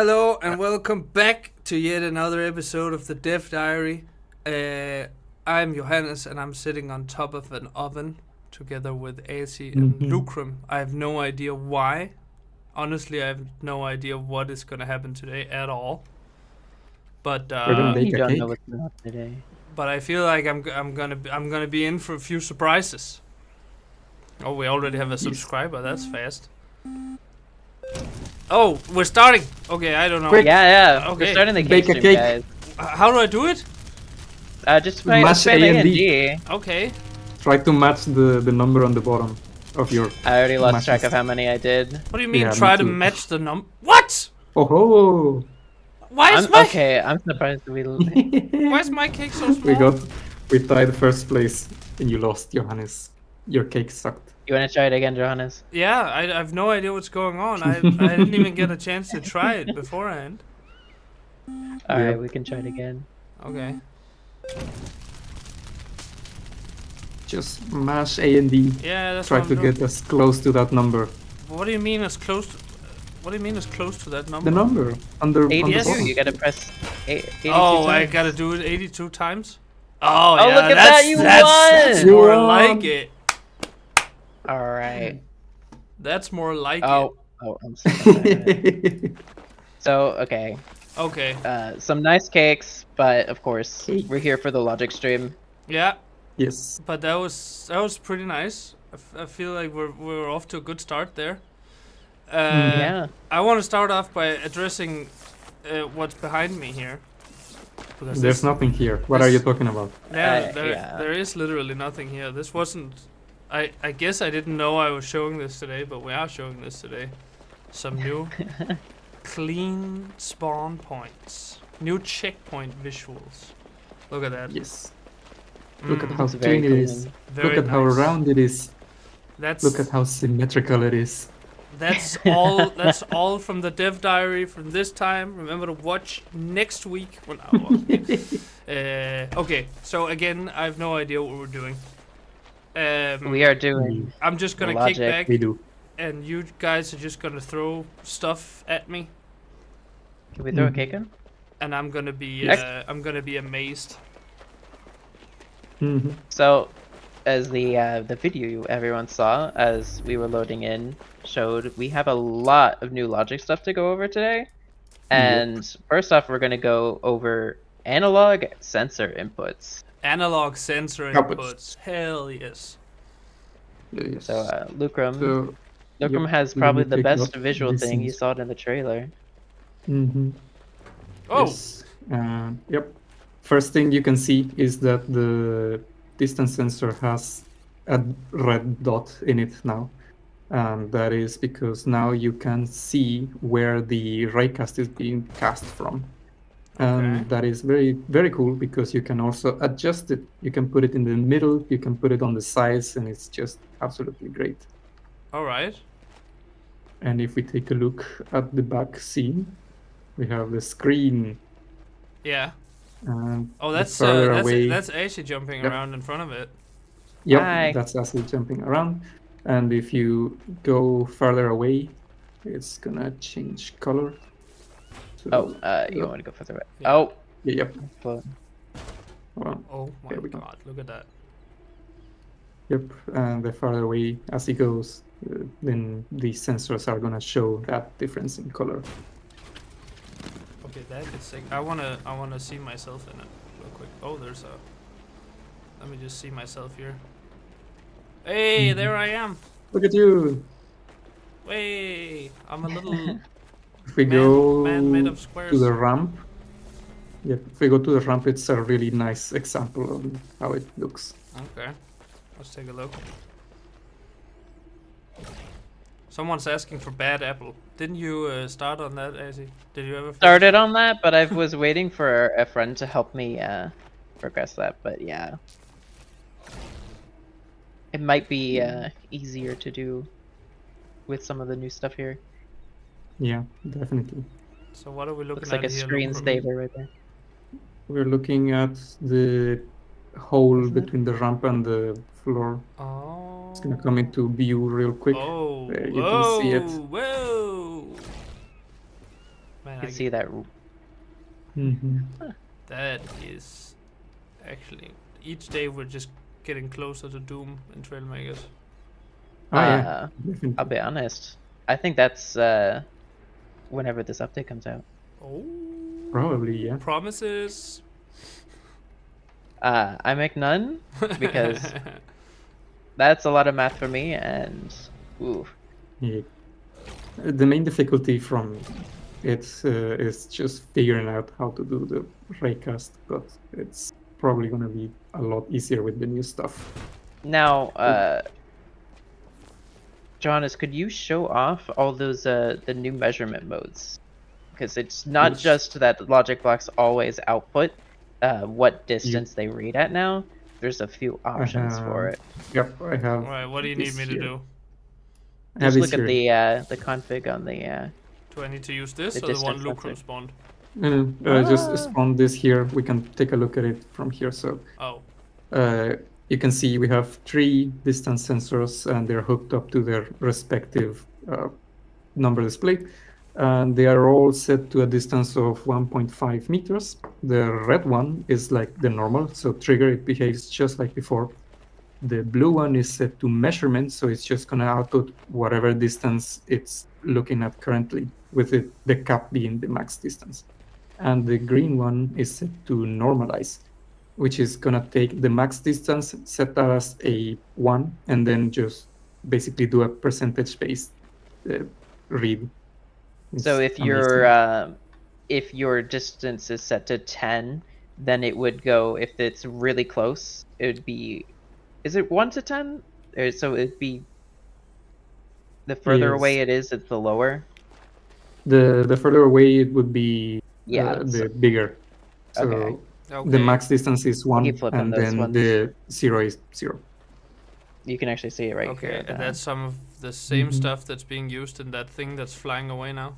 Hello and welcome back to yet another episode of the Dev Diary. I'm Johannes and I'm sitting on top of an oven together with AC and Lucrum. I have no idea why. Honestly, I have no idea what is going to happen today at all. But We're gonna make You a don't cake. know what's going on today. but I feel like I'm gonna be in for a few surprises. Oh, we already have a subscriber. That's fast. Oh, we're starting. Okay, I don't know. Yeah. Okay. We're starting the Bake a cake cake. stream, How do I do it? guys. Just play Mash A A and and D. D. Okay. Try to match the number on the bottom of your. I already lost Mashes. track of how many I did. What do you mean? Yeah, Try me to too. match the number? What? Oh Why is my Okay, I'm surprised we. Why is my cake so small? we tied first place and you lost, Johannes. Your cake sucked. You want to try it again, Johannes? Yeah, I have no idea what's going on. I didn't even get a chance to try it beforehand. All right, Yep. we can try it again. Okay. Just mash A and D. Yeah, that's Try what to I'm doing. get as close to that number. What do you mean as close? What do you mean as close to that number? The number on the 82. bottom. You gotta press 82 Oh, I times. gotta do it 82 times. Oh, Oh, yeah, look at that, you that's won! more You won! like it. All right. That's more like Oh, I'm sorry. So, okay. it. Okay. Some nice cakes, but of course, Cake. we're here for the logic stream. Yeah, Yes. but that was pretty nice. I feel like we're off to a good start there. Yeah. I want to start off by addressing what's behind me here. Because There's nothing here. What are you talking about? Yeah, yeah. there is literally nothing here. This wasn't. I guess I didn't know I was showing this today, but we are showing this today. Some new clean spawn points, new checkpoint visuals. Look at that. Yes. Look at Mm, how It's very clean it is. clean. very Look at how nice. round it is. That's Look at how symmetrical it is. That's all. That's all from the Dev Diary from this time. Remember to watch next week. When okay, so again, I have no idea what we're doing. We are doing I'm just gonna Logic. kick back, We do. and you guys are just gonna throw stuff at me, Can we throw a Mhm. cake in? and I'm gonna be Yes. I'm gonna be amazed. Mhm. So, as the video everyone saw as we were loading in showed, we have a lot of new logic stuff to go over today. And first off, we're gonna go over analog sensor inputs. Analog sensor Outputs. inputs. Hell yes. Yes. So, Lucrum So, yep, has let probably me the take best up visual this thing. You is- saw it in the trailer. Oh, Yes. Yep. First thing you can see is that the distance sensor has a red dot in it now. And that is because now you can see where the raycast is being cast from. And Okay. that is very, very cool because you can also adjust it. You can put it in the middle, you can put it on the sides, and it's just absolutely great. all right. And if we take a look at the back scene, we have the screen. Yeah. And Oh, the that's further away. that's actually jumping Yep. around in front of it. Yep, Hi. that's actually jumping around. And if you go further away, it's gonna change color. So, Oh, you want to go further away? Yeah. Oh, yep. well, Hold on. Oh my There we go. god, look at that. Yep, and the farther away as it goes, then the sensors are gonna show that difference in color. Okay, that is sick. I wanna see myself in it real quick. Oh, there's a. Let me just see myself here. Hey, Mhm. there I am. Look at you! Hey, I'm a little If we man, go man made of to squares. the ramp, yep, if we go to the ramp, it's a really nice example of how it looks. Okay, let's take a look. Someone's asking for bad apple. Didn't you start on that, Azzy? Did you ever finish? started on that, but I was waiting for a friend to help me progress that. But yeah, it might be easier to do with some of the new stuff here. Yeah, definitely. So what are we looking Looks like at a here? screensaver right there. We're looking at the hole Isn't it? between the ramp and the floor. Oh. It's gonna come into view real quick. Oh. There you can see it. Whoa. Man, Man, can see that. Mm-hmm. that is actually each day we're just getting closer to Doom in Trailmakers. Oh yeah, I'll definitely. be honest. I think that's whenever this update comes out. Oh, Probably, yeah. promises. I make none because that's a lot of math for me, and ooh, Yeah. The main difficulty from it is just figuring out how to do the raycast, but it's probably gonna be a lot easier with the new stuff. now, Johannes, could you show off all those the new measurement modes? Because it's not Yes. just that the logic blocks always output what distance they read at now. There's a few options for it. Yep, I have. Alright, what do you need this me to here. do? I have Just this look at here. the config on the Do I need to use this The or the one distance Lucrum sensor. spawned? Just Ah. spawn this here. We can take a look at it from here. So Oh, you can see we have 3 distance sensors, and they're hooked up to their respective number display. And they are all set to a distance of 1.5 meters. The red one is like the normal, so trigger, it behaves just like before. The blue one is set to measurement, so it's just gonna output whatever distance it's looking at currently, with the cap being the max distance. And the green one is set to normalize, which is gonna take the max distance, set that as a 1, and then just basically do a percentage-based read. So It's if your distance is set to 10, then it would go, if it's really close, it would be, is it 1 to 10? Or so it'd be, the further Yes. away it is, it's the lower. The further away it would be, Yeah. the bigger. So Okay. okay. the max distance is 1, keep flipping and those then ones. the 0 is 0. You can actually see it right Okay, here. and the- that's some of the same Mhm. stuff that's being used in that thing that's flying away now.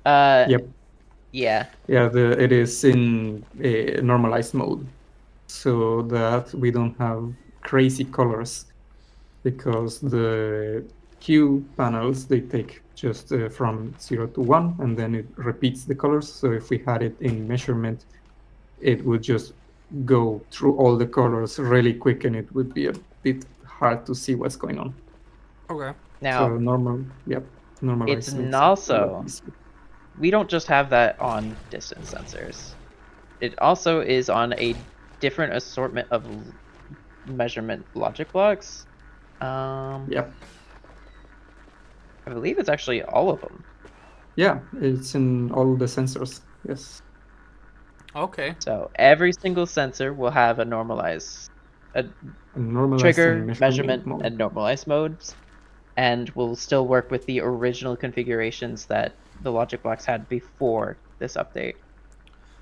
Yep. Yeah. Yeah, it is in a normalized mode, so that we don't have crazy colors, because the Q panels, they take just from 0 to 1, and then it repeats the colors. So if we had it in measurement, it would just go through all the colors really quick, and it would be a bit hard to see what's going on. Okay. Now, So normalized it's makes it a lot also, easier. we don't just have that on distance sensors. It also is on a different assortment of measurement logic blocks. Yep. I believe it's actually all of them. Yeah, it's in all the sensors. Yes. Okay. So every single sensor will have a normalized, a Normalized trigger, and measurement, mode. and normalized modes, and will still work with the original configurations that the logic blocks had before this update.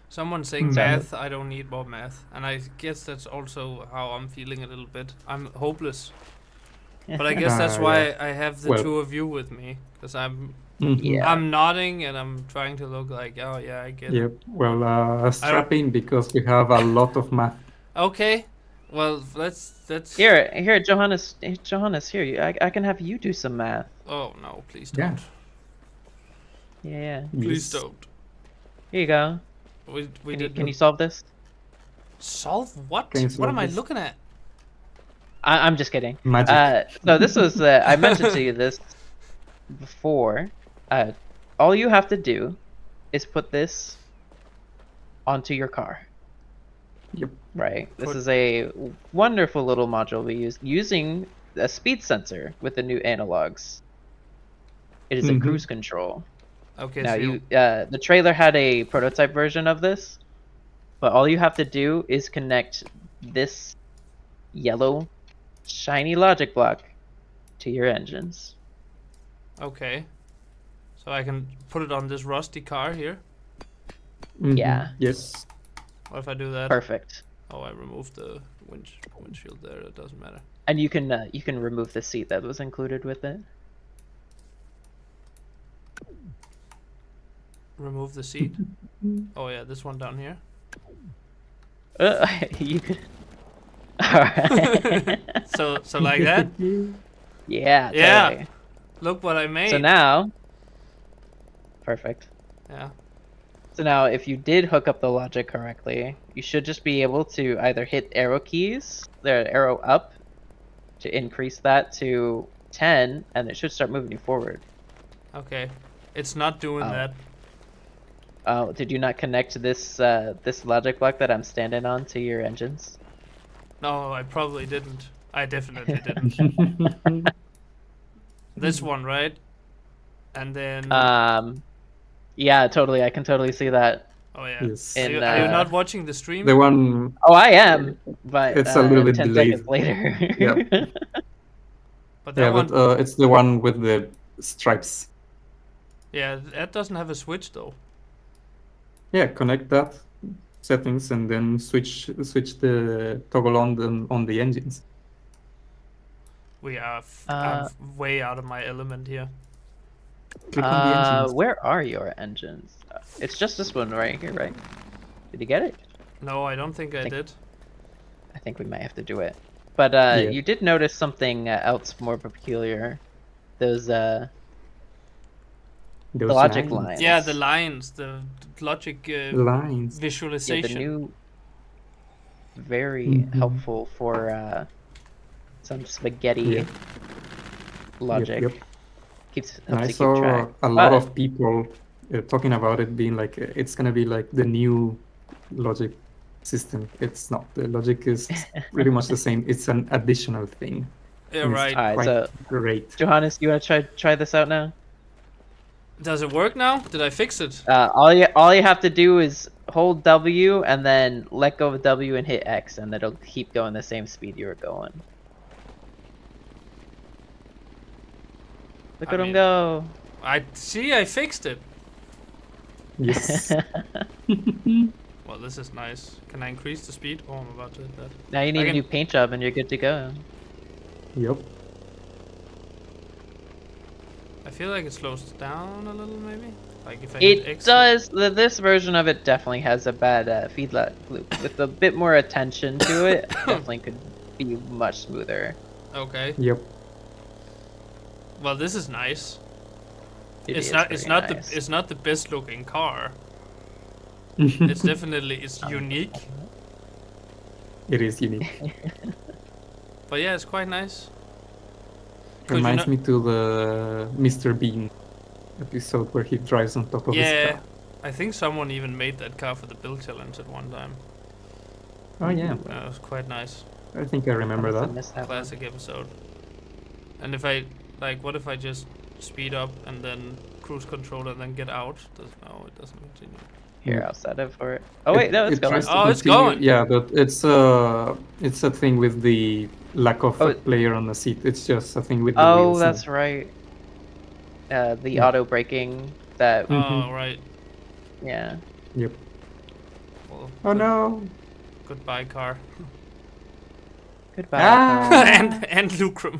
Someone saying Hmm. math, I don't need more math. And I guess that's also how I'm feeling a little bit. I'm hopeless. But I guess that's why I have the Well- two of you with me. Because I'm Mhm. Yeah. I'm nodding and I'm trying to look like, oh yeah, I get Yep. it. Well, strap in, because we have a lot of math. Okay. Well, let's Here, Johannes, here, I can have you do some math. Oh no, please Yeah. don't. Yeah. Please Yes. don't. Here you go. We Can you, did can you solve this? solve what? Can you What solve am I this? looking at? I'm just kidding. Magic. So this was I mentioned to you this before. All you have to do is put this onto your car. Yep. Right. This Put- is a wonderful little module we use using a speed sensor with the new analogs. It is a Mhm. cruise control. Okay, Now so you the trailer had a prototype version of this, but all you have to do is connect this yellow shiny logic block to your engines. okay. So I can put it on this rusty car here. Mhm. Yeah. Yes. What if I do that? Perfect. Oh, I removed the windshield there. It doesn't matter. And you can remove the seat that was included with it. Remove the seat. Oh yeah, this one down here. You could. Alright. So like that. Yeah. Yeah. Totally. Look what I made. So now, perfect. Yeah. So now, if you did hook up the logic correctly, you should just be able to either hit arrow keys, the arrow up, to increase that to 10, and it should start moving you forward. Okay. It's not doing Oh. that. Oh, did you not connect this this logic block that I'm standing on to your engines? No, I probably didn't. I definitely didn't. This one, right? And then. Yeah, totally. I can totally see that. Oh yeah. Yes. Are you not watching the stream? The one. Oh, I am, but It's a little bit 10 delayed. seconds later. Yeah. But that one. But it's the one with the stripes. Yeah, that doesn't have a switch though. Yeah, connect that settings and then switch the toggle on the engines. We are. I'm way out of my element here. Click on the engines. Where are your engines? It's just this one right here, right? Did you get it? No, I don't think I did. I think we might have to do it. But you did notice something else more peculiar. Those the logic lines. Yeah, the lines, the logic lines. visualization. Yeah, the new, very helpful for some spaghetti logic. Yep. Helps I you keep saw track. a lot of people talking about it being like it's gonna be like the new logic system. It's not. The logic is pretty much the same. It's an additional thing. Yeah, It's right. Alright, quite so great. Johannes, you wanna try this out now? Does it work now? Did I fix it? All you have to do is hold W and then let go of W and hit X, and it'll keep going the same speed you were going. Look at him go. I fixed it. Yes. Well, this is nice. Can I increase the speed? Oh, I'm about to hit that. Now you need a new paint job and you're good to go. Yep. I feel like it slows down a little, maybe. Like if I hit It X. does. This version of it definitely has a bad feedback loop. With a bit more attention to it, definitely could be much smoother. Okay. Yep. Well, this is nice. It's not the best looking car. It's definitely unique. It is unique. But yeah, it's quite nice. Reminds me to the Mr. Bean episode where he drives on top of his Yeah, car. I think someone even made that car for the build challenge at one time. Oh yeah, It was quite nice. I think I remember that. Classic episode. And if I what if I just speed up and then cruise control and then get out? No, it doesn't continue. Here, I'll set it for it. Oh wait, no, it's going. tries to Oh, it's continue. going. Yeah, but it's a thing with the lack of a player on the seat. It's just a thing with the Oh, wheels. that's right. The auto braking that. Oh, right. Yeah. Yep. Well, Oh no. Goodbye, car. Goodbye. and Lucrum.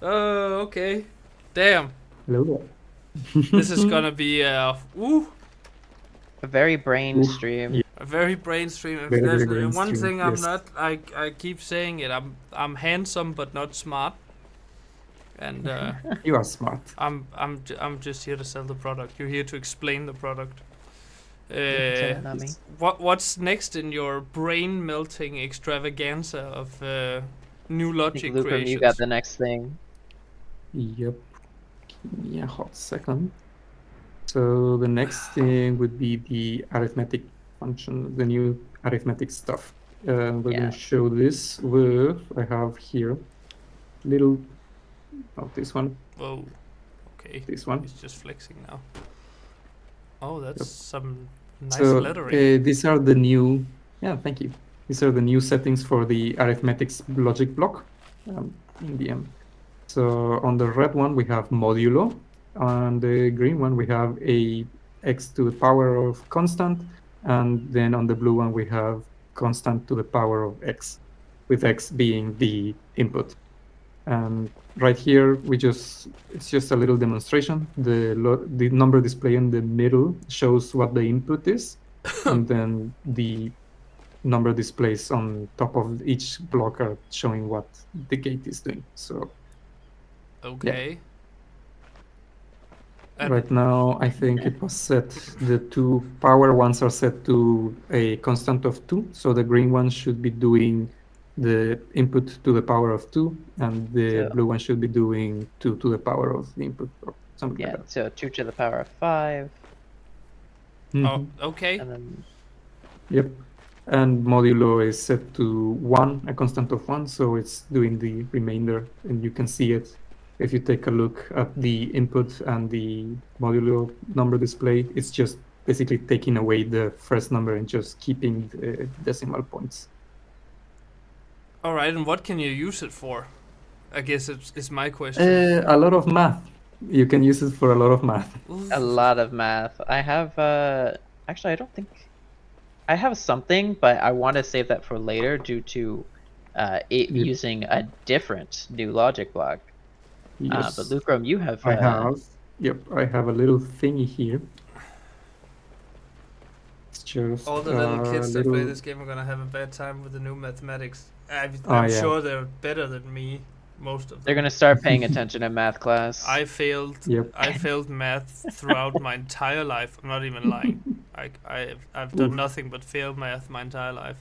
Oh, okay. Damn. Hello there. This is gonna be A very brain stream. Yeah. a very brain stream. If Very, there's very brain one stream, thing I'm yes. not, I keep saying it. I'm handsome but not smart. And You are smart. I'm just here to sell the product. You're here to explain the product. Not me. What's next in your brain melting extravaganza of new logic Lucrum, creations? you got the next thing. Yep. Give me a hot second. So the next thing would be the arithmetic function, the new arithmetic stuff. We're going to show this with, I have here, little, not this one, Whoa. Okay. this one. He's just flexing now. Oh, that's Yep. some nice So lettering. these are the new, thank you. These are the new settings for the arithmetics logic block in the end. So on the red one, we have modulo. On the green one, we have a x to the power of constant. And then on the blue one, we have constant to the power of x, with x being the input. And right here, it's just a little demonstration. The number display in the middle shows what the input is. And then the number displays on top of each block are showing what the gate is doing. So Okay. Right now, I think it was set, the two power ones are set to a constant of 2. So the green one should be doing the input to the power of 2, and the So- blue one should be doing 2 to the power of the input, or something Yeah, like that. so 2 to the power of 5, Oh, Mhm. okay. and then Yep. And modulo is set to 1, a constant of 1, so it's doing the remainder, and you can see it if you take a look at the input and the modulo number display. It's just basically taking away the first number and just keeping the decimal points. All right, and what can you use it for? I guess it's my question. A lot of math. You can use it for a lot of math. a lot of math. I have, actually, I don't think... I have something, but I want to save that for later due to it Yep. using a different new logic block. Yes. But Lucrum, you have... I have. Yep, I have a little thingy here. It's just All the little kids that play little- this game are gonna have a bad time with the new mathematics. I'm Oh, yeah. sure they're better than me, most of them. They're gonna start paying attention in math class. I failed. Yep. I failed math throughout my entire life. I'm not even lying. I've done Oof. nothing but fail math my entire life.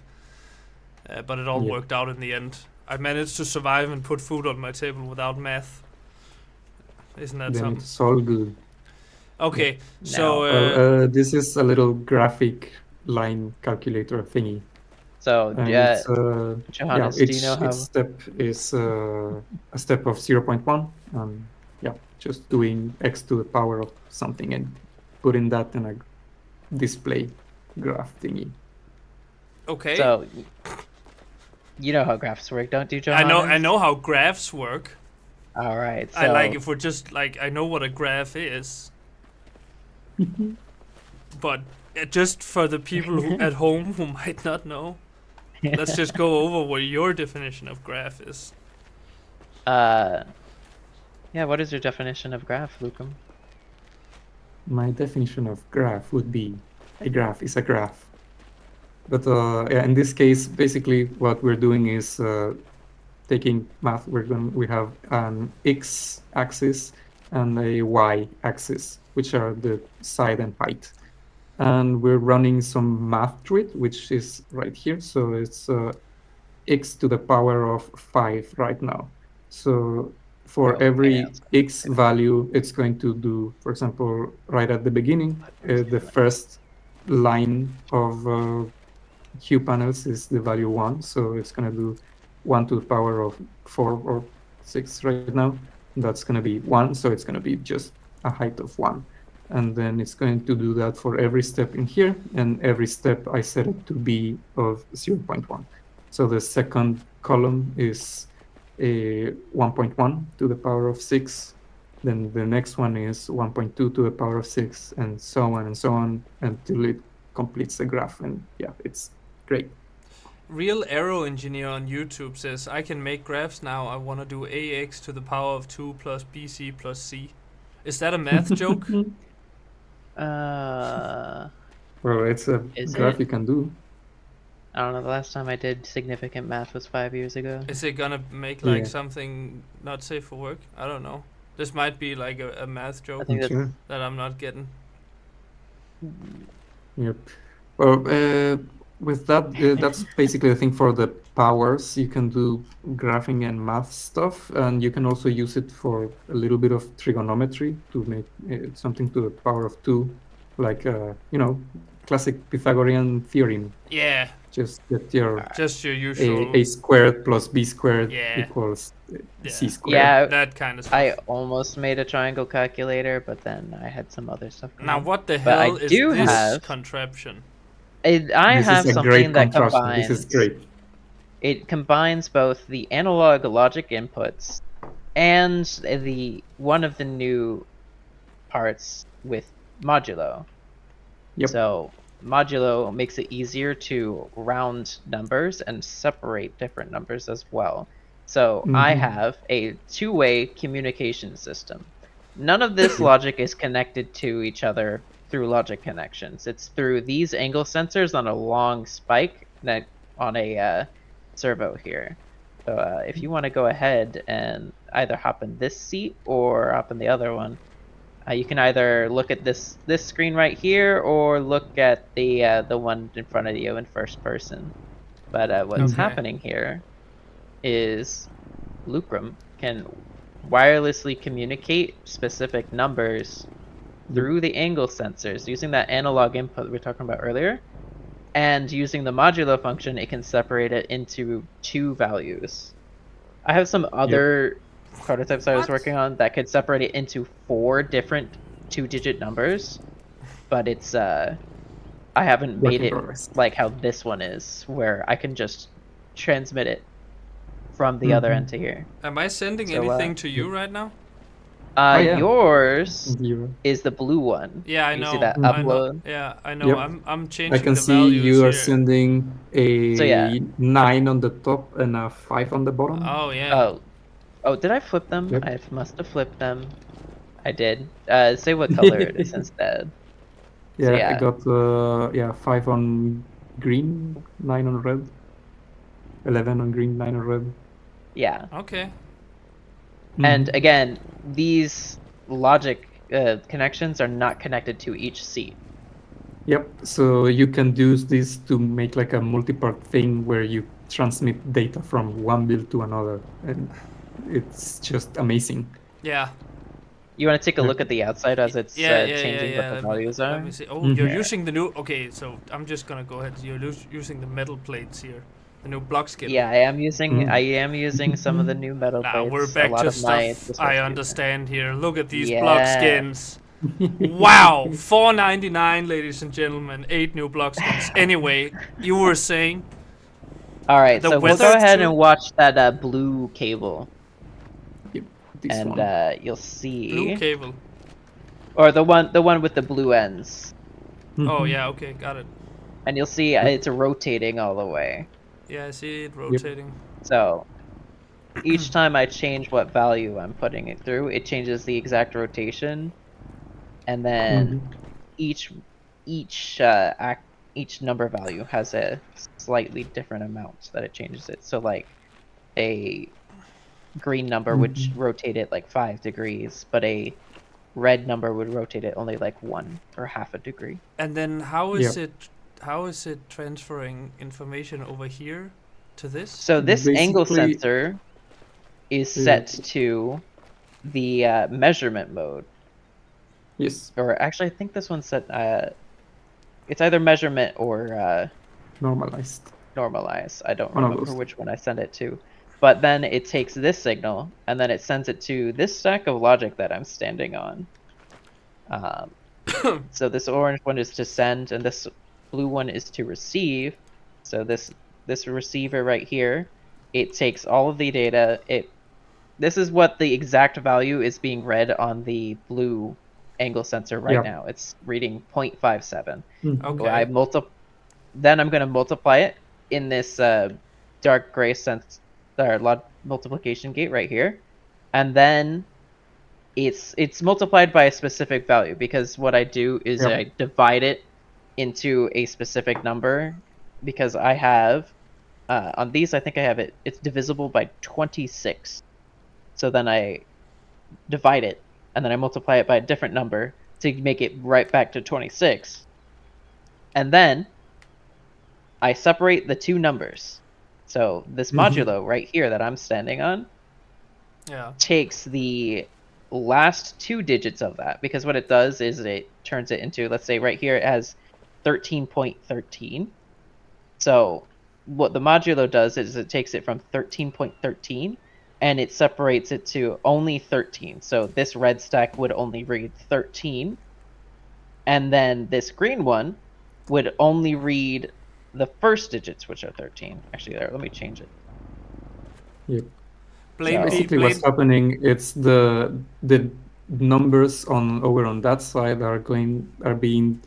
But it all Yep. worked out in the end. I managed to survive and put food on my table without math. Isn't that Then something? it's all good. Okay, No. so Well, this is a little graphic line calculator thingy. So, And yeah, it's, yeah, Johannes, do you know how... each step is a step of 0.1. Yeah, just doing x to the power of something and putting that in a display graph thingy. okay. So, you know how graphs work, don't you, I Johannes? know how graphs work. All right. So, I like if we're just like I know what a graph is. But just for the people who, at home who might not know, let's just go over what your definition of graph is. Yeah, what is your definition of graph, Lucum? My definition of graph would be a graph is a graph. But yeah, in this case, basically what we're doing is taking math. We have an x-axis and a y-axis, which are the side and height. And we're running some math through it, which is right here. So it's x to the power of 5 right now. So for Oh, every yeah. x value, it's going to do, for example, right at the beginning, the first line of Q panels is the value 1. So it's going to do 1 to the power of 4 or 6 right now. That's going to be 1. So it's going to be just a height of 1. And then it's going to do that for every step in here. And every step I set it to be of 0.1. So the second column is a 1.1 to the power of 6. Then the next one is 1.2 to the power of 6, and so on until it completes the graph. And yeah, it's great. Real Arrow Engineer on YouTube says, I can make graphs now. I want to do ax to the power of 2 plus bc plus c. Is that a math joke? Well, it's a Is graph it? you can do. I don't know. The last time I did significant math was 5 years ago. Is it gonna make like Yeah. something not safe for work? I don't know. This might be like a math joke I think that's... Sure. that I'm not getting. Yep. Well, with that, that's basically the thing for the powers. You can do graphing and math stuff, and you can also use it for a little bit of trigonometry to make something to the power of 2, like classic Pythagorean theorem. Yeah, Just get your just your usual. a squared plus b squared Yeah. equals Yeah. c squared. Yeah, That kind of stuff. I almost made a triangle calculator, but then I had some other stuff. Now, what the But I hell is do this have- contraption? I This have is a something great that contraption. combines... This is great. It combines both the analog logic inputs and one of the new parts with modulo. Yep. So modulo makes it easier to round numbers and separate different numbers as well. So I Mhm. have a two-way communication system. None of this logic is connected to each other through logic connections. It's through these angle sensors on a long spike that on a servo here. So if you want to go ahead and either hop in this seat or hop in the other one, You can either look at this screen right here, or look at the one in front of you in first person. But what's Okay. happening here is Lucrum can wirelessly communicate specific numbers through the angle sensors using that analog input we were talking about earlier. And using the modulo function, it can separate it into 2 values. I have some other prototypes I was What? working on that could separate it into 4 different 2-digit numbers, but it's I haven't Work made in it progress. like how this one is, where I can just transmit it from the other end to here. Am I sending So, anything to you right now? yeah. Yours Zero. is the blue one. Yeah, I You know. see that I know. upload? Yeah, I know. Yep. I'm I changing can the see values you are here. sending a So, yeah. 9 on the top and a 5 on the bottom. Oh yeah. Oh, did I flip them? Yep. I must have flipped them. I did. Say what color it is instead. Yeah, I yeah. got 5 on green, 9 on red, 11 on green, 9 on red. Yeah. Okay. And Mhm. again, these logic connections are not connected to each seat. Yep. So you can use this to make like a multi-part thing where you transmit data from one build to another, and it's just amazing. Yeah. You want to take a Yeah. look at the outside as it's changing what the values are? Let me see. Oh, you're Mhm. using the new. Okay, so I'm just gonna go ahead. You're using the metal plates here, the new block skin. Yeah, I am using some of the new metal Now plates. we're a back lot to of my stuff I understand here. Look at these Yeah. block skins. Wow, $4.99, ladies and gentlemen. 8 new block skins. Anyway, you were saying All right, The so we'll weather go ahead too? and watch that blue cable, Yep, this and one. you'll see, blue cable. or the one with the blue ends, Oh Mhm. yeah, okay, got it. and you'll see it's rotating all the way. Yeah, I see it rotating. So each time I change what value I'm putting it through, it changes the exact rotation, and then each number value has a slightly different amount that it changes it. So like a green number would rotate it like 5 degrees, but a red number would rotate it only like 1 or half a degree. And then how is it transferring information over here to this? So this angle Basically- sensor is set to the measurement mode. Yes, Or actually, I think this one's set. It's either measurement or normalized. normalize. I don't One of remember those. which one I send it to. But then it takes this signal and then it sends it to this stack of logic that I'm standing on. So this orange one is to send, and this blue one is to receive. So this receiver right here, it takes all of the data. This is what the exact value is being read on the blue angle sensor right now. It's reading 0.57. Okay. Then I'm going to multiply it in this dark gray multiplication gate right here, and then it's multiplied by a specific value, because what I do is I divide it into a specific number, because I have on these, I think I have it's divisible by 26. So then I divide it and then I multiply it by a different number to make it right back to 26. And then I separate the 2 numbers. So this modulo right here that I'm standing on takes the last 2 digits of that, because what it does is it turns it into, let's say right here it has 13.13. So what the modulo does is it takes it from 13.13 and it separates it to only 13. So this red stack would only read 13, and then this green one would only read the first digits, which are 13. Actually, there, let me change it. Yep. Blame Basically, what's happening? It's the numbers over on that side are being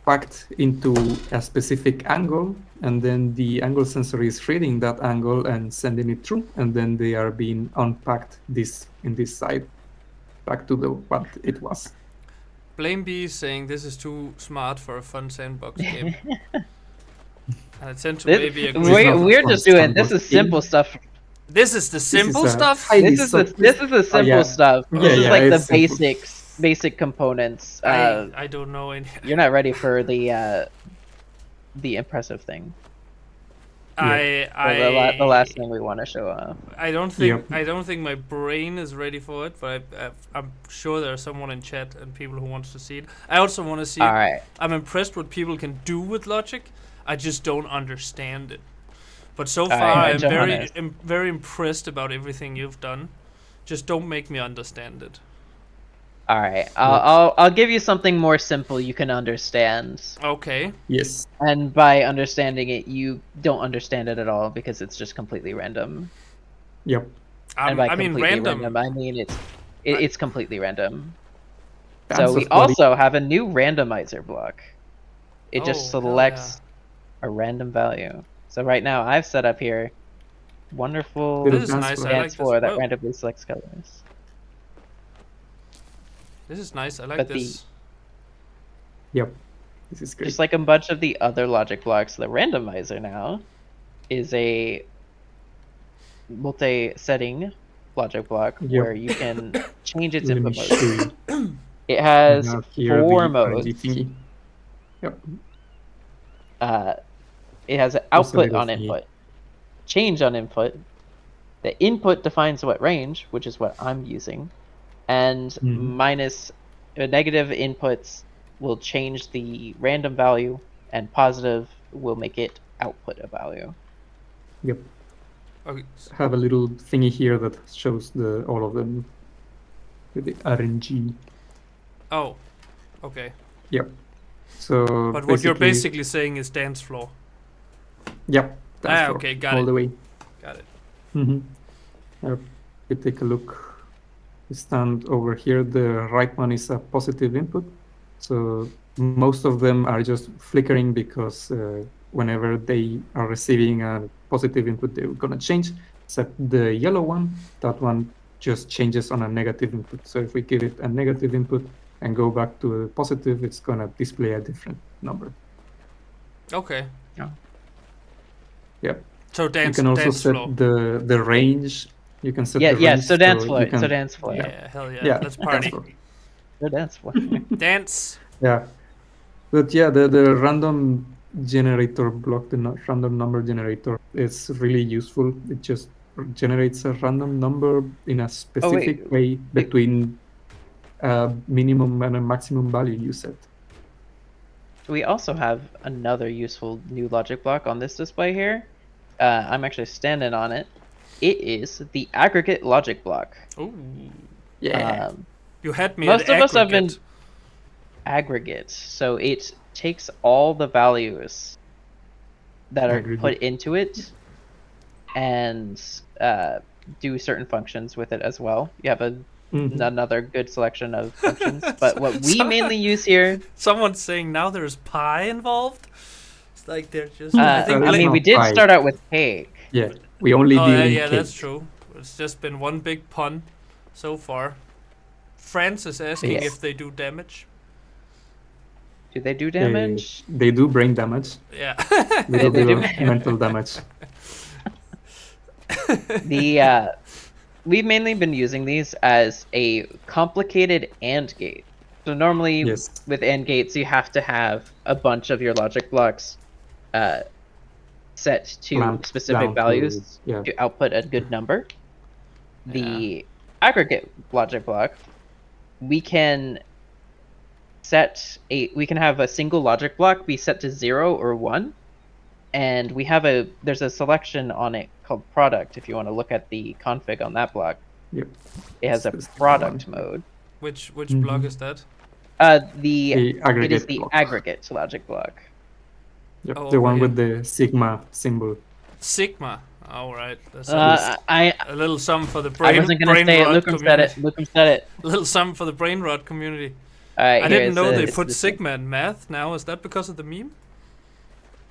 packed into a specific angle, and then the angle sensor is reading that angle and sending it through, and then they are being unpacked in this side back to what it was. Blame B is saying this is too smart for a fun sandbox game. I tend to maybe agree. We're just doing this is simple stuff. This is the simple stuff. This is the simple stuff. This is like the basics. basic components. I don't know any. You're not ready for the impressive thing. The last thing we want to show off. I don't think my brain is ready for it, but I'm sure there's someone in chat and people who wants to see it. I also want to see All it. right. I'm impressed what people can do with logic. I just don't understand it. But so far, right, I'm very impressed about everything you've done. Just don't make me understand it. All right. I'll give you something more simple you can understand. Okay. Yes. And by understanding it, you don't understand it at all because it's just completely random. Yep. And by I mean completely random. I mean it's completely random. That's So we also have a new randomizer block. It just Oh, hell selects a random value. So right now I've set up here wonderful Little This is nice. I like dance this. floor that Whoa. randomly selects colors. This is nice. I like But this. Yep. This is great. Just like a bunch of the other logic blocks, the randomizer now is a multi-setting logic block Yep. where you can change its Let me input show mode. you. It has We have here 4 the modes. RNG thingy. Yep. It has an Also output little on thingy. input, change on input. The input defines what range, which is what I'm using, and minus negative inputs will change the random value, and positive will make it output a value. Yep. Okay. Have a little thingy here that shows all of them with the RNG. Oh. Okay. Yep. So. But what you're basically saying is dance floor. Yep. That's for okay, got all it. the way. Got it. Yep. You take a look. You stand over here. The right one is a positive input. So most of them are just flickering because whenever they are receiving a positive input, they're gonna change. Except the yellow one, that one just changes on a negative input. So if we give it a negative input and go back to a positive, it's gonna display a different number. Okay. Yep. So You dance. can also dance set floor. the range. You can set the range. Yeah. So dance floor. you can- So dance floor. Yeah. Hell yeah. Yeah, Let's dance party. floor. So dance floor. Dance. Yeah, but yeah, the random generator block, the random number generator, is really useful. It just generates a random number in a specific way between a minimum and a maximum value you set. We also have another useful new logic block on this display here. I'm actually standing on it. It is the aggregate logic block. Ooh. Yeah. You had me Most at of us have been aggregate. aggregate, so it takes all the values that are Aggregate. put into it and do certain functions with it as well. You have another good selection of functions, but what we mainly use here. Someone's saying now there's pie involved. It's like they're just. I mean, we did pie. start out with cake. Yeah, we only Oh deal yeah, in yeah, cake. that's true. It's just been one big pun so far. France is asking Yes. if they do damage. Do they do damage? They do brain damage, Yeah. little They bit do. of mental damage. We've mainly been using these as a complicated AND gate. So normally Yes. with AND gates, you have to have a bunch of your logic blocks set to Clamped specific down to- values yeah. to output a good number. The aggregate logic block, we can have a single logic block be set to 0 or 1, and there's a selection on it called product. If you want to look at the config on that block, Yep. it has a This is the product one. mode. Which Mhm. block is that? The It is aggregate the block. aggregate logic block. Yep, Oh, the over one here. with the sigma symbol. Sigma. All right. That's I a little sum for the brain. wasn't gonna brain say it. rot Lucum said community. it. Lucum said it. A little sum for the brain rot community. All right, I here didn't it know they says put this- sigma in math. Now is that because of the meme?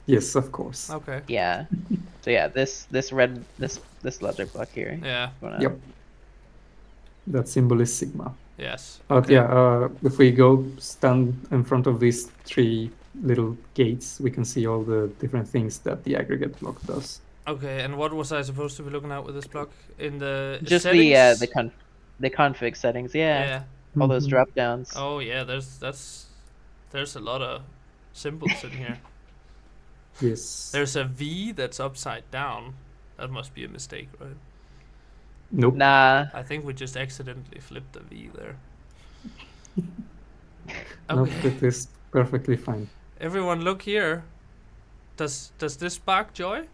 Yes, of course. Okay. Yeah. So yeah, this logic block here. Yeah. Yep. That symbol is sigma. Yes. But Okay. yeah, if we go stand in front of these 3 little gates, we can see all the different things that the aggregate block does. Okay. And what was I supposed to be looking at with this block in the Just settings? the config settings. Yeah. Yeah. all those Mhm. drop downs. Oh yeah, there's a lot of symbols in here. Yes. There's a V that's upside down. That must be a mistake, right? Nope. Nah. I think we just accidentally flipped the V there. Nope, Okay. it is perfectly fine. Everyone look here. Does this spark joy?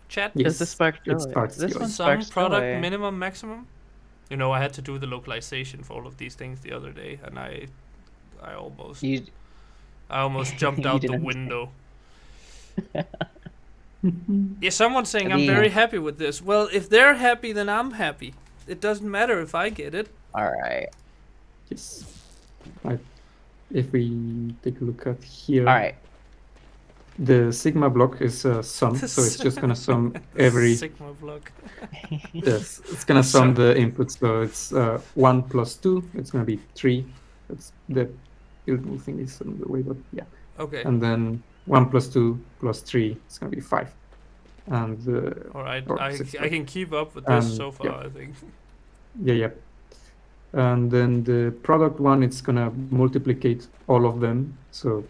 Chat? Yes, Does this spark joy? it sparks This joy. one Some sparks product joy. minimum maximum? You know, I had to do the localization for all of these things the other day, and I almost You jumped You out the didn't window. Yeah, someone's saying I'm very happy with this. Well, if they're happy, then I'm happy. It doesn't matter if I get it. All right. Yes. Right. If we take a look at here, All right. the sigma block is a sum, so it's just gonna sum every. Sigma block. Yes, it's gonna sum the inputs. So it's 1 plus 2. It's gonna be 3. That's the little thing is on the way, but yeah. Okay. And then 1 plus 2 plus 3. It's gonna be 5. And All right. or I 6, can keep up with this so far. yeah. I think. yeah. And then the product one, it's gonna multiplicate all of them. So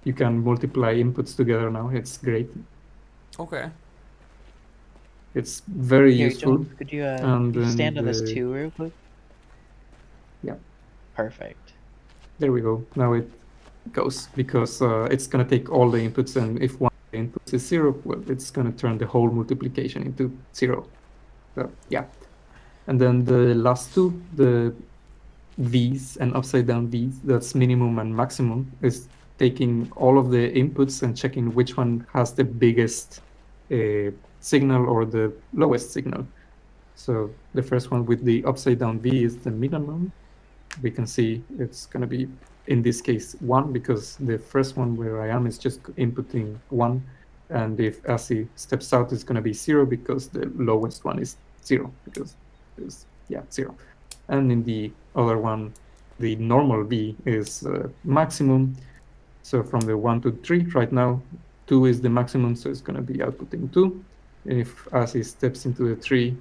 you can multiply inputs together now. It's great. Okay. It's very Here, useful. Jones, could you And could you stand on this then 2 real quick? Yeah. Perfect. There we go. Now it goes because it's gonna take all the inputs, and if one of the inputs is 0, well, it's gonna turn the whole multiplication into 0. So yeah. And then the last two, the V's and upside down V's, that's minimum and maximum, is taking all of the inputs and checking which one has the biggest signal or the lowest signal. So the first one with the upside down V is the minimum. We can see it's going to be, in this case, 1, because the first one where I am is just inputting 1. And if ASCII steps out, it's going to be 0 because the lowest one is 0, because it's, 0. And in the other one, the normal V is maximum. So from the 1 to 3, right now, 2 is the maximum, so it's going to be outputting 2. If ASCII steps into the 3,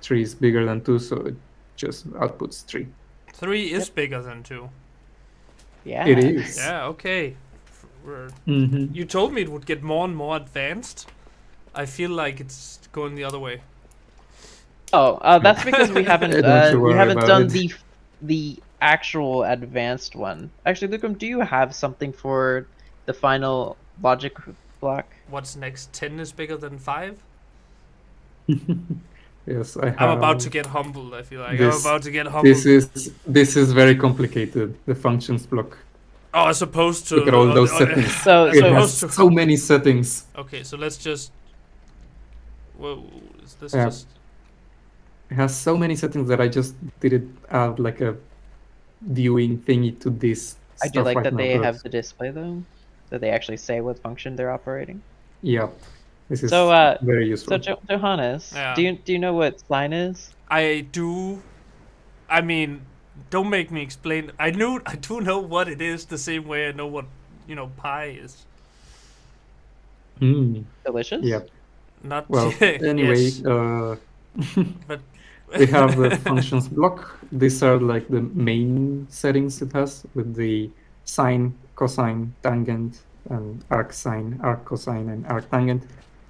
3 is bigger than 2, so it just outputs 3. 3 is bigger than 2. Yeah. It is. Yeah. Okay. Mm-hmm. You told me it would get more and more advanced. I feel like it's going the other way. Oh, that's because we haven't Don't you we worry haven't about done it. the actual advanced one. Actually, Lucum, do you have something for the final logic block? What's next? 10 is bigger than 5? Yes, I have. I'm about to get humbled. I feel like this- I'm about to get humbled. This is very complicated. The functions block. Oh, as opposed to Look at all those settings. So It has so many settings. Okay, so let's just. Whoa, is this Yeah. just? It has so many settings that I just didn't add like a viewing thingy to this. I do stuff like right that now, they but have the display though, that they actually say what function they're operating. Yeah, this is So, very So useful. Johannes, Yeah. do you know what sine is? I do. I mean, don't make me explain. I do know what it is the same way I know what pi is. Delicious. Yeah. Not Well, anyway, yes, but we have the functions block. These are like the main settings it has with the sine, cosine, tangent, and arcsine, arccosine, and arctangent.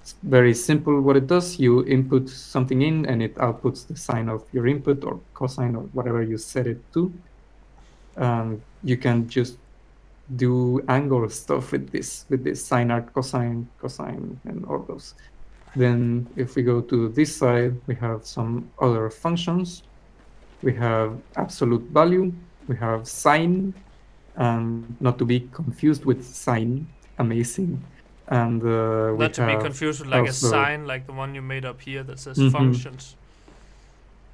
It's very simple what it does. You input something in and it outputs the sine of your input or cosine or whatever you set it to. And you can just do angle stuff with this sine, arc, cosine, and all those. Then if we go to this side, we have some other functions. We have absolute value, we have sine, and not to be confused with sine, amazing. And we not to be have confused with like also- a sign like the one you made up here that says Mhm. functions.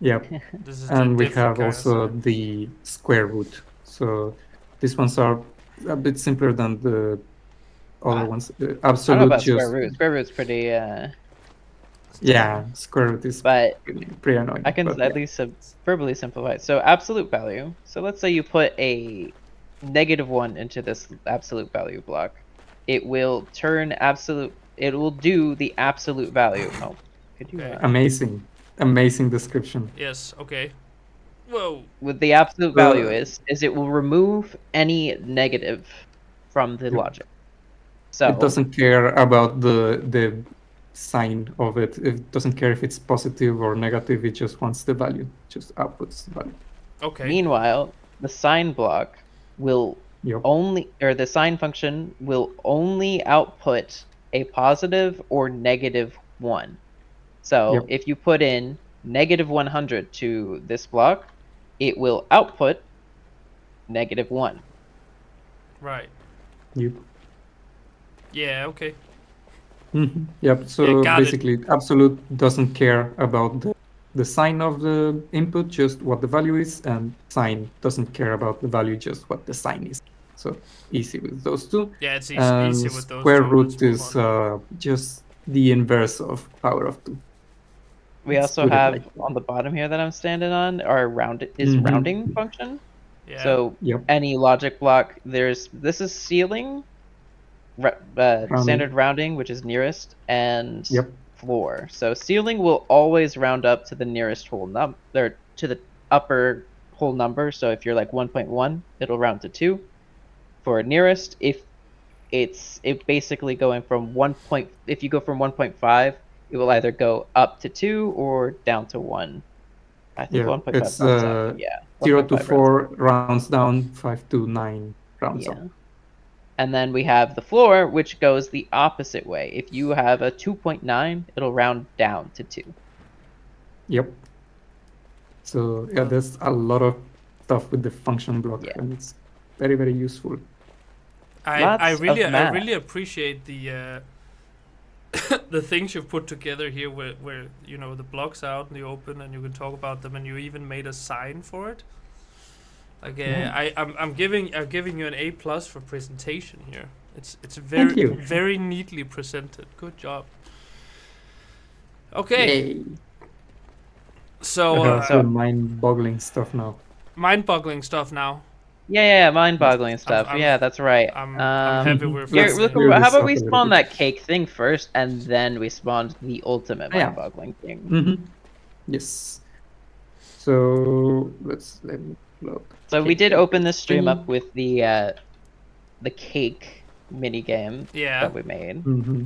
Yeah, This is and the we different have kind of also sign. the square root. So these ones are a bit simpler than the other ones. I don't know Absolute about just square root. Square root's pretty. yeah, square root is But pretty annoying. I can but at yeah. least verbally simplify it. So absolute value. So let's say you put a -1 into this absolute value block. It will turn absolute. It will do the absolute value. Oh, could you? Okay. Amazing description. Yes. Okay. Whoa. what the absolute value is it will remove any negative from the Yep. logic. So It doesn't care about the sign of it. It doesn't care if it's positive or negative. It just wants the value. Just outputs the value. Okay. meanwhile, the sign block will Yep. the sign function will only output a positive or negative 1. So Yep. if you put in negative 100 to this block, it will output negative 1. Right. Yep. Yeah. Okay. Yep. So Yeah, got it. basically, absolute doesn't care about the sign of the input, just what the value is, and sign doesn't care about the value, just what the sign is. So easy with those two. Yeah, it's easy, And easy with those. square two. root Let's move is on. just the inverse of power of 2. We Let's also put it have like that. on the bottom here that I'm standing on our Mhm. rounding function. Yeah. So Yep. any logic block, this is ceiling, standard rounding, which is nearest, and Yep. floor. So ceiling will always round up to the nearest whole number, to the upper whole number. So if you're like 1.1, it'll round to 2. For nearest, if it's basically going from if you go from 1.5, it will either go up to 2 or down to 1. I think Yeah, 1.5 it's rounds up. Yeah. 0 to 1.5 rounds up. 4 rounds down, 5 to 9 rounds Yeah. up. And then we have the floor, which goes the opposite way. If you have a 2.9, it'll round down to 2. Yep. So yeah, there's a lot of stuff with the function block, Yeah. and it's very, very useful. I Lots really of math. appreciate the the things you've put together here, where you know the blocks out in the open, and you can talk about them, and you even made a sign for it. Like Yeah. I'm giving you an A+ for presentation here. It's Thank you. very neatly presented. Good job. Okay, Yay. so I have some mind-boggling stuff now. mind-boggling stuff now. Yeah, mind-boggling stuff. I'm- yeah, that's right. I'm happy we're Here, Let's look, clear how this about up we a little spawn bit. that cake thing first, and then we spawned the ultimate Yeah. mind-boggling thing. Yes. So let me load. So we did open this stream thing. up with the cake mini game Yeah. that we made.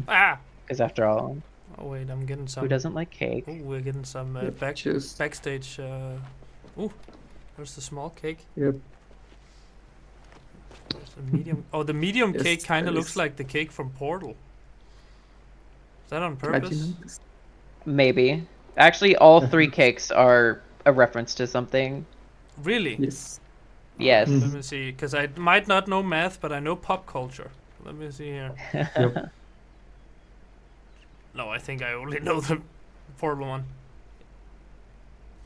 Ah. Because after all, Oh wait, I'm getting some. who doesn't like cake? Oh, we're getting some Yep, just- backstage. Ooh, there's the small cake. Yep. There's the medium. Oh, the medium Yes, cake kind of that looks is- like the cake from Portal. Is that on Glad you purpose? noticed. Maybe. Actually, all 3 cakes are a reference to something. Really? Yes. Yes. Mm. Let me see, because I might not know math, but I know pop culture. Let me see here. Yep. No, I think I only know the Portal one.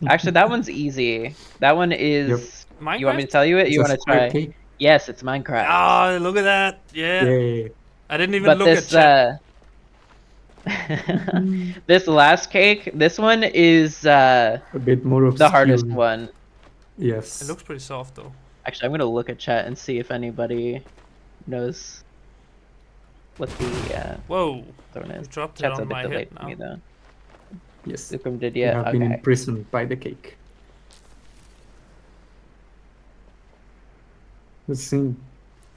Actually, that one's easy. That one is. Minecraft? You want me to tell you it? It's You a want to square try? cake. Yes, it's Minecraft. Oh, look at that! Yeah, Yay. I didn't even but look this at chat. this last cake, this one is A bit more obscure. the hardest one. Yes. It looks pretty soft though. Actually, I'm gonna look at chat and see if anybody knows what the Whoa! zone You is. dropped it Chat's a on bit my delayed head for me now. though. Yes. Zukum did You yet? have been Okay. imprisoned by the cake. Let's see.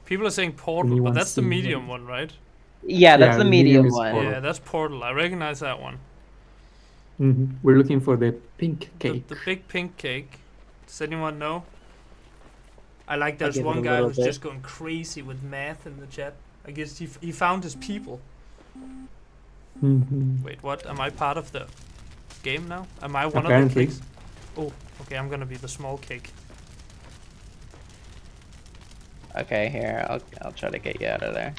People are saying Portal, Anyone but that's the seen medium one? one, right? Yeah, that's Yeah, the the medium medium is one. Portal. Yeah, that's Portal. I recognize that one. We're looking for the pink The, cake. the big pink cake. Does anyone know? I like I'll there's give it one a guy little who's bit. just going crazy with math in the chat. I guess he found his people. Wait, what? Am I part of the game now? Am I one Apparently. of the cakes? Oh, okay, I'm gonna be the small cake. Okay, here I'll try to get you out of there.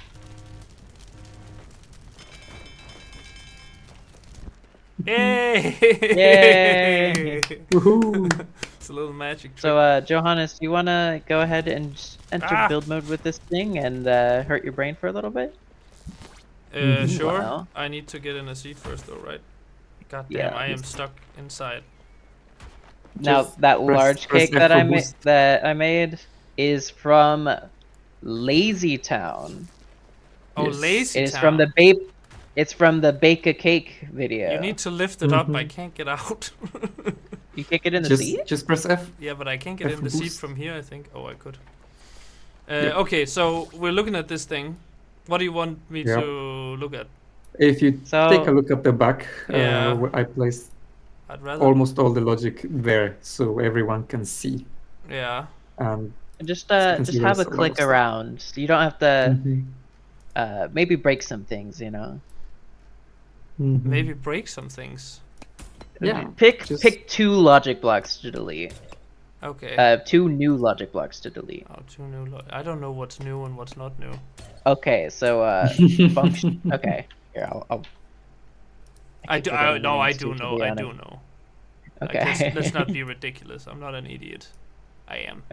Yay! Yay! Woohoo! It's a little magic trick. So, Johannes, do you want to go ahead and enter Ah. build mode with this thing and hurt your brain for a little bit? Sure. Wow. I need to get in a seat first, though, right? God damn, Yeah. I am stuck inside. Now Just that press- large press cake F that for I made is from Lazy Town. Oh, Yes. lazy It's town. from the It's from the Bake a Cake video. You need to lift it up. I Mhm. can't get out. You kick it in the just seat? just press F. Yeah, but I can't get F in the seat boost. from here, I think. Oh, I could. Yep. Okay, so we're looking at this thing. What do you want me Yep. to look at? If you So- take a look at the back, Yeah. where I placed I'd rather... almost all the logic there, so everyone can see. Yeah. And Just consider have a it's a lot click of stuff. around. You don't have to Mhm. maybe break some things, you know. Mhm. Maybe break some things. Yeah. Pick just- pick 2 logic blocks to delete. Okay. 2 new logic blocks to delete. Oh, 2 new... I don't know what's new and what's not new. Okay, so function. Okay, here I'll I do. keep forgetting No, I names do too, to know. be I honest. do know. Like, Okay. let's not be ridiculous. I'm not an idiot. I am.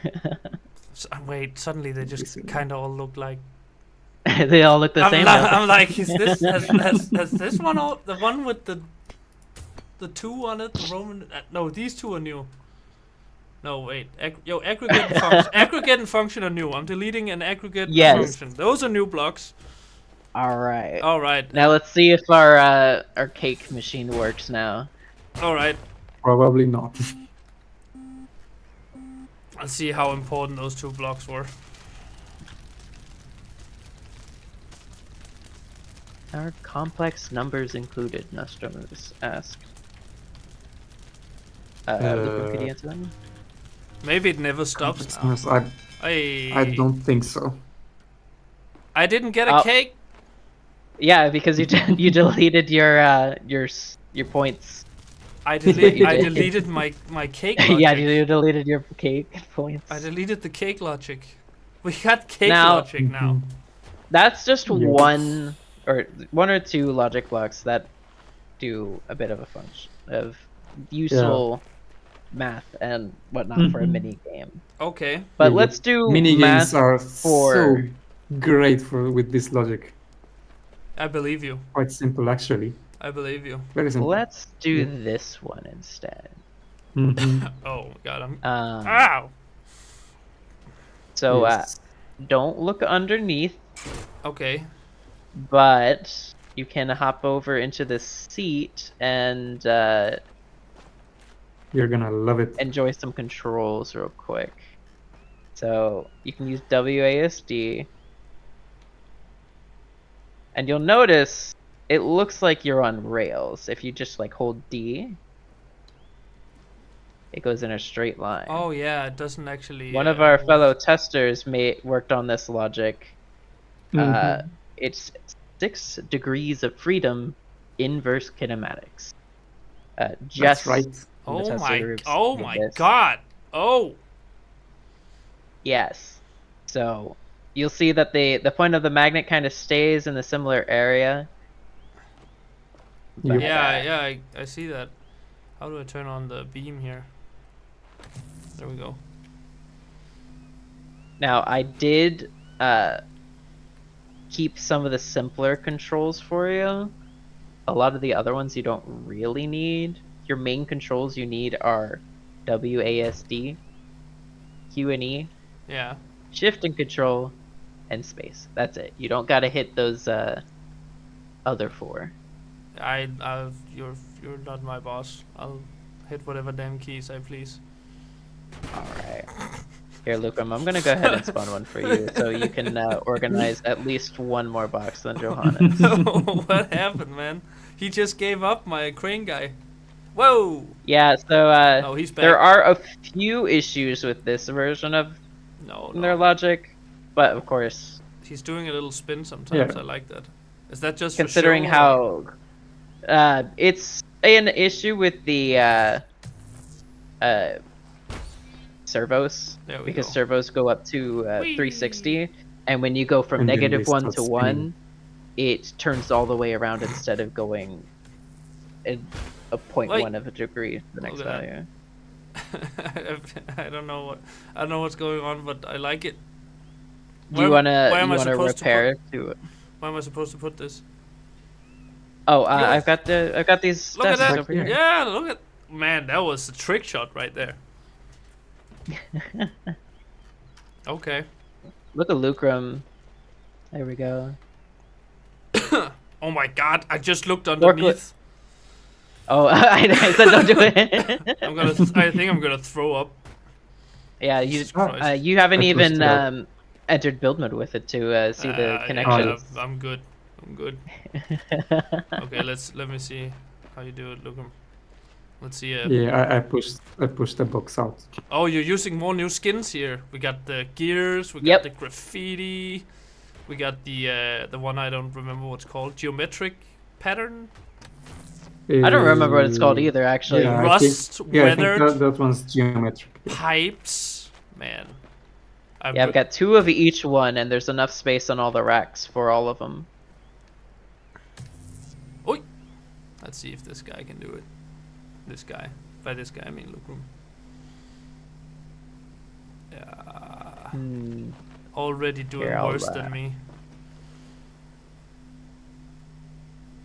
But wait, suddenly they just kind of all look like. They all look the same. now. I'm like, is this has this one all the one with the 2 on it? The Roman? No, these 2 are new. No, wait. Aggregate and function. Aggregate and function are new. I'm deleting an aggregate and Yes. function. Those are new blocks. All right. All right. Now let's see if our cake machine works now. All right. Probably not. Let's see how important those 2 blocks were. Are complex numbers included? Nostromo's asked. Luca, could you answer that one? Maybe it never stops now. Yes, I don't think so. I didn't get a Oh. cake. Yeah, because you you deleted your points. I what you did. deleted my cake logic. Yeah, you deleted your cake points. I deleted the cake logic. We got cake Now- logic now. That's just Yeah. one or 2 logic blocks that do a bit of a function of useful math and whatnot for a Mhm. mini game. Okay. But Yeah, let's do Mini math games are for- so great with this logic. I believe you. Quite simple, actually. I believe you. Very simple. Let's do Yeah. this one instead. Mhm. Oh my god, I'm. Um, Ow! so Yes. don't look underneath, Okay. but you can hop over into the seat and You're gonna love it. enjoy some controls real quick. So you can use WASD, and you'll notice it looks like you're on rails. If you just like hold D, it goes in a straight line. Oh yeah, it doesn't actually. One of our fellow testers worked on this logic. Mhm. It's 6 degrees of freedom, inverse kinematics. Just That's right. in the Oh tester my. groups Oh did my this. god. Oh. Yes. So you'll see that the point of the magnet kind of stays in a similar area. Yep. Yeah. I see that. How do I turn on the beam here? There we go. Now I did keep some of the simpler controls for you. A lot of the other ones you don't really need. Your main controls you need are WASD, Q and E, Yeah. shift and control, and space. That's it. You don't gotta hit those other 4. You're not my boss. I'll hit whatever damn keys I please. Alright. Here, Lucam, I'm gonna go ahead and spawn one for you so you can organize at least 1 more box than Johannes. What happened, man? He just gave up, my crane guy. Whoa! Yeah, so Oh, he's back. there are a few issues with this version of No, their logic, but of course, He's doing a little spin sometimes. Yeah. I like that. Is that just considering for show, how it's an issue with the servos, There we because go. servos go up to 360, and when you go from And then they -1 start to spinning. 1, it turns all the way around instead of going in a 0.1 of a degree to the next Okay. value. I don't know what's going on, but I like it. Do you Where- wanna where am I supposed to repair to? Where am I supposed to put this? Oh, Yo. I've got these Look at desks that! over here. Yeah, look at man. That was a trick shot right there. Okay. Look at Lucrum. There we go. Oh my god! I just looked Work underneath. Oh, I said don't do it. I think I'm gonna throw up. Yeah, Jesus Christ. you haven't I pushed even it out. entered build mode with it to see the Yeah, connections. I'm good. I'm good. Okay, let me see how you do it. Look, let's see. Yeah, I pushed the box out. Oh, you're using more new skins here. We got the gears. We got Yep. the graffiti. We got the one I don't remember what's called. Geometric pattern. I don't remember what it's called either, actually. Yeah. I Rust, think, I think weathered. that one's geometric. Pipes. Man. Yeah, I've got 2 of each one, and there's enough space on all the racks for all of them. Oi. Let's see if this guy can do it. This guy. By this guy, I mean Lucrum. Yeah. Already doing Here, worse than me.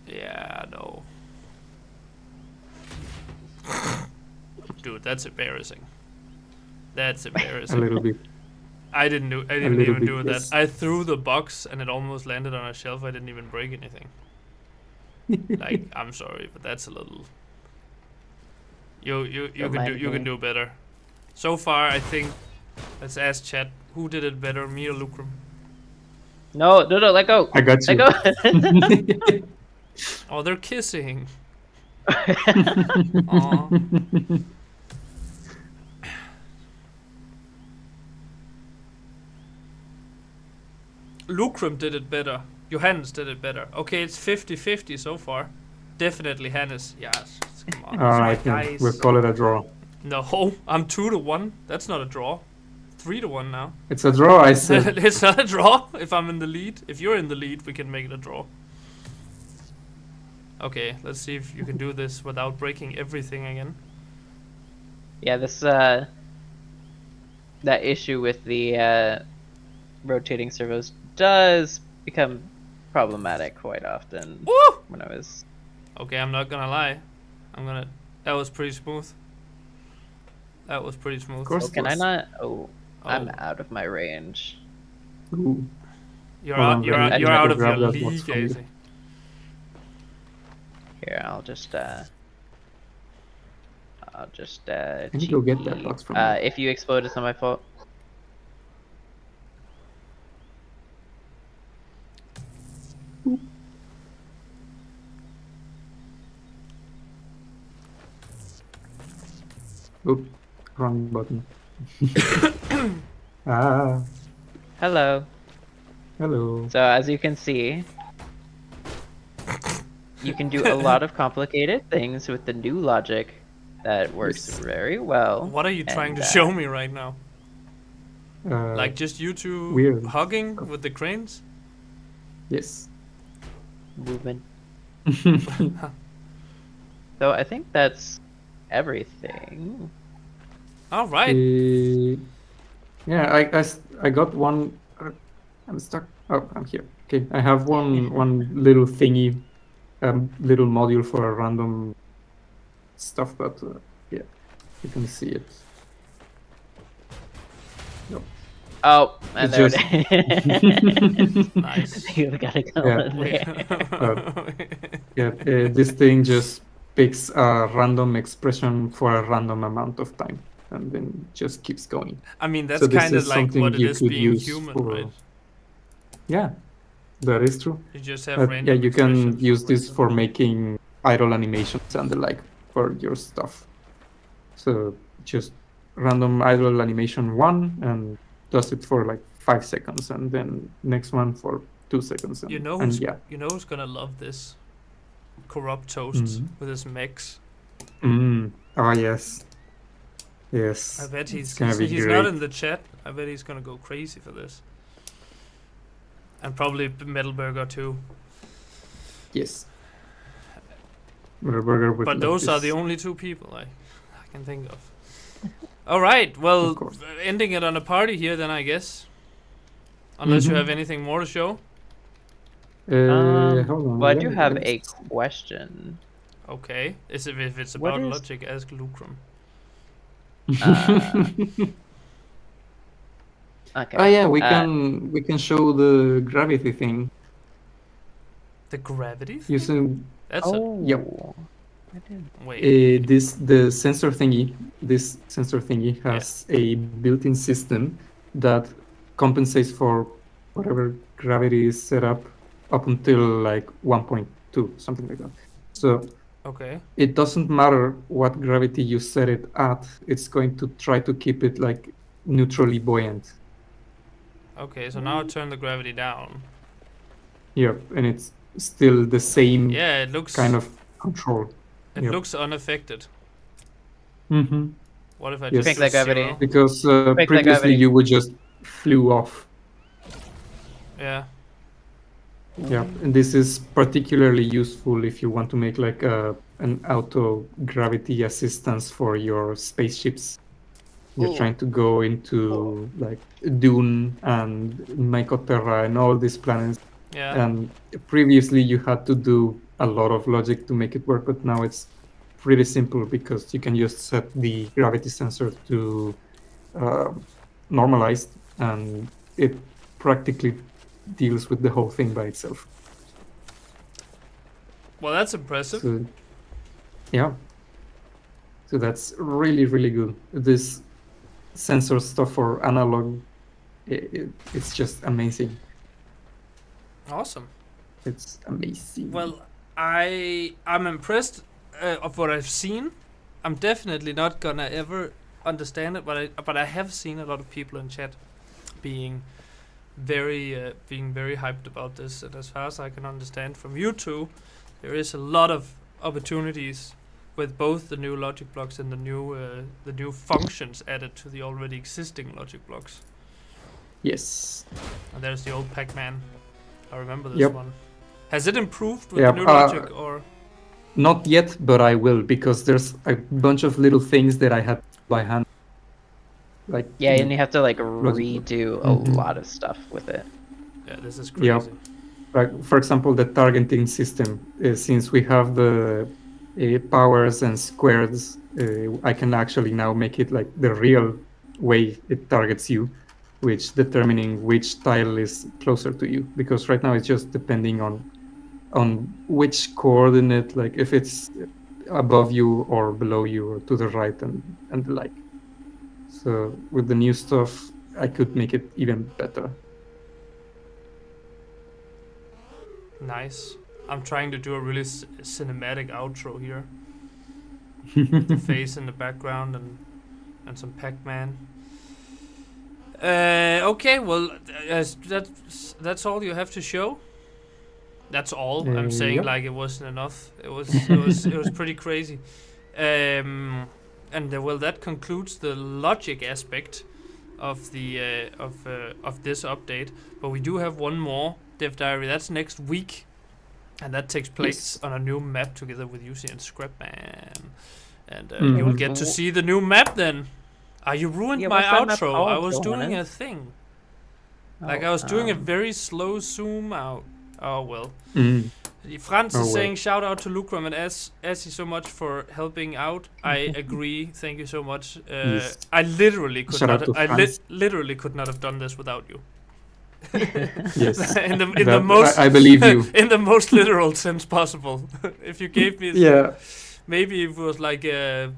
Yeah, no. Dude, that's embarrassing. That's embarrassing. A little bit. I didn't even bit, do yes. that. I threw the box and it almost landed on a shelf. I didn't even break anything. Like, I'm sorry, but that's a little. You can do better. So far, I think. Let's ask chat. Who did it better, me or Lucrum? No, let go. I got you. Let go. Oh, they're kissing. Aw. Lucrum did it better. Johannes did it better. Okay, it's 50-50 so far. Definitely Hannes. Yes. Come on. Alright, guys. we'll call it a draw. No, I'm 2-1. That's not a draw. 3-1 now. It's a draw, I said. It's not a draw if I'm in the lead. If you're in the lead, we can make it a draw. Okay, let's see if you can do this without breaking everything again. Yeah, this that issue with the rotating servos does become problematic quite often. Woo! When I was Okay, I'm not gonna lie. That was pretty smooth. That was pretty smooth. Of course. can I not? Oh, I'm Oh. out of my range. Ooh. You're Hold out. on, You're let me out. You're try to out of grab your that box league, from you. Casey. Here, I'll just Can you go get that cheat. box from me? If you explode, it's not my fault. Oop, wrong button. Ah, Hello. hello. So as you can see, you can do a lot of complicated things with the new logic that works Yes. very well. What are you trying to and, show me right now? Uh, Like just you two weird hugging with the cranes? Yes. movement. So I think that's everything. All right. Yeah, I got one. I'm stuck. Oh, I'm here. Okay, I have one little thingy, little module for a random stuff, but yeah, you can see it. No. Oh, and It's there it is. Nice. You gotta go Yeah. in there. Yeah, this thing just picks a random expression for a random amount of time, and then just keeps going. I mean, that's So this kind of is like something what it you is could being use human, for- right? Yeah, that is true. You just have random Yeah, you can expressions. use this for making idle animations and the like for your stuff. So just random idle animation 1 and does it for like 5 seconds, and then next one for 2 seconds. And, You know and who's yeah. you know who's gonna love this? Corrupt Toasts Mhm. with his mechs. Oh yes. Yes. I bet It's gonna be he's great. not in the chat. I bet he's gonna go crazy for this. And probably Metal Burger too. Yes. Burger would But love those are this. the only two people I can think of. All right, well, Of course. ending it on a party here then, I guess. Unless you Mhm. have anything more to show. Hold on. Well, I let do me- have let me a s- question. Okay, if it's What about is- logic, ask Lucrum. Okay. Oh yeah, we can show the gravity thing The gravity thing? using. That's Oh. Yep. I did. Wait. The sensor thingy, this sensor thingy has a built-in system that compensates for whatever gravity is set up until like 1.2, something like that. So Okay. it doesn't matter what gravity you set it at, it's going to try to keep it like neutrally buoyant. Okay, so now I turn the gravity down. Yep, and it's still the same Yeah, it looks kind of control. It Yep. looks unaffected. Mm-hmm. What if I Yes. just Crank do that gravity. zero? Because that previously gravity. you would just flew off. Yeah. Yeah, and this is particularly useful if you want to make like an auto gravity assistance for your spaceships. You're Ooh. trying to go into like Dune and Mycoterra and all these planets. Yeah. And previously you had to do a lot of logic to make it work, but now it's pretty simple because you can just set the gravity sensor to normalized, and it practically deals with the whole thing by itself. Well, that's impressive. So, yeah. So that's really, really good. This sensor stuff for analog, it's just amazing. Awesome. It's amazing. Well, I'm impressed of what I've seen. I'm definitely not gonna ever understand it, but I have seen a lot of people in chat being very hyped about this. And as far as I can understand from you two, there is a lot of opportunities with both the new logic blocks and the new functions added to the already existing logic blocks. Yes. And there's the old Pac-Man. I remember this Yep. one. Has it improved with Yeah, the new logic or? Not yet, but I will, because there's a bunch of little things that I had by hand. Like Yeah, and you have to like logic. redo a Mhm. lot of stuff with it. Yeah, this is crazy. Yeah. Like, for example, the targeting system. Since we have the powers and squares, I can actually now make it like the real way it targets you, which determining which tile is closer to you. Because right now it's just depending on which coordinate, like if it's above you or below you or to the right and the like. So with the new stuff, I could make it even better. Nice. I'm trying to do a really cinematic outro here. The face in the background and some Pac-Man. Okay, well, that's all you have to show. That's all. I'm saying Yep. like it wasn't enough. It was pretty crazy. And well, that concludes the logic aspect of the of this update. But we do have one more Dev Diary. That's next week, and that takes place on a new map together with Yusi and Scrapman. And you will get to see the new map then. You ruined my what's that map outro. called, I was doing a Johannes? thing. Like I was doing a very slow zoom out. Oh well. Franz is saying shout out to Lucram and Essie so much for helping out. I agree. Thank you so much. Yes. I literally could Shout not. out to I Franz. literally could not have done this without you. Yes. in the most I believe you. in the most literal sense possible. If you gave me Yeah. maybe it was like a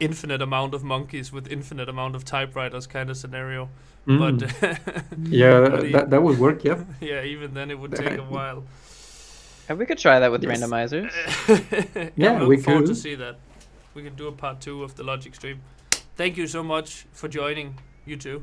infinite amount of monkeys with infinite amount of typewriters kind of scenario. But Yeah, but that would work, yeah. yeah, even then it would take a while. And we could try that with Yes. randomizers. Yeah, I'm we looking forward to could. see that. We can do a part 2 of the logic stream. Thank you so much for joining, you two.